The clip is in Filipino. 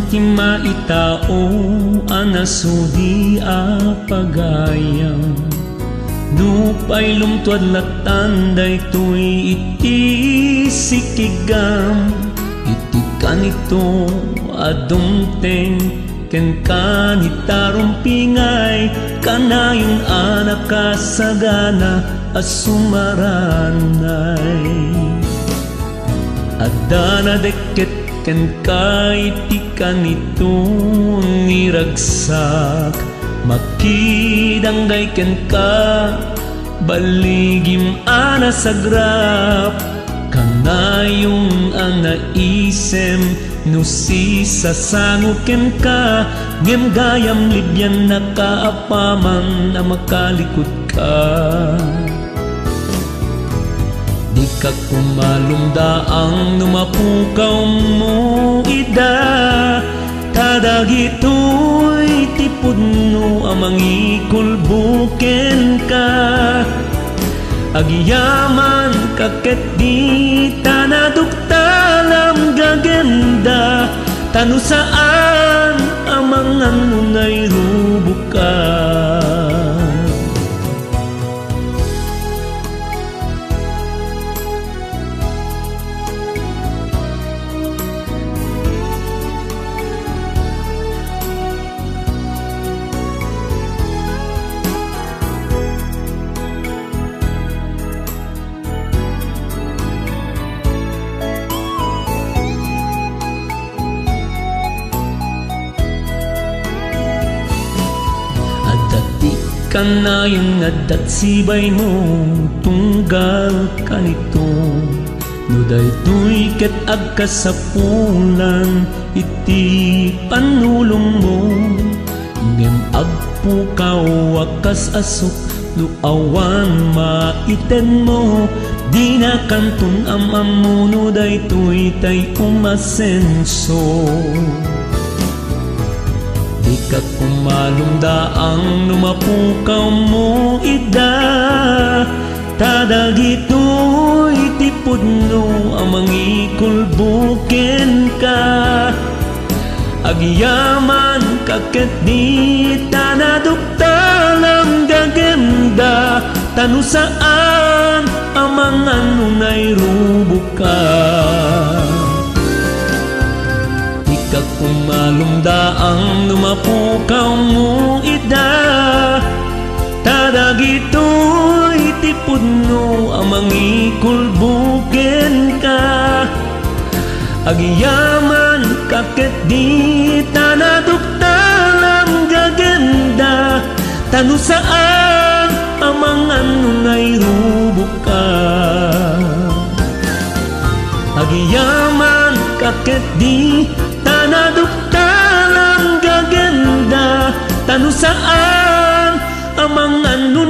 ti maitao anasudi a pagayam. Nupay lumtuad latan daytoy iti sikigam. Iti kanito adumteng ken kanitarumpingay kanayong anak kasagana asumaranay. Adana deket ken kaiti kanito niragsak makidanggay ken ka baligim ana sagrap kanayong anaisem no si sasango ken ka ngem gayam libyan na kaapaman na makalikod ka. Di ka kumalumda ang numapukaw mo ida kadagitoy tipod no amang ikulbuken ka. Agyaman kaket di tanaduktalam gagenda tanu saan amang anunay rubukan. Kanayong adat sibay mo tunggal kanito no daytoy ket agkasapulan iti panulong mo ngem agpukaw wakas asok no awan maiten mo di na kantun amam no daytoy tay umasenso. Di ka kumalumda ang numapukaw mo ida tadagitoy tipod no amang ikulbuken ka. Agyaman kaket di tanaduktalang gagenda tanu saan amang anunay rubukan. Ka kumalumda ang numapukaw mo ida tadagitoy tipod no amang ikulbuken ka. Agyaman kaket di tanaduktalang gagenda tanu saan amang anunay rubukan. Agyaman kaket di tanaduktalang gagenda tanu saan amang anunay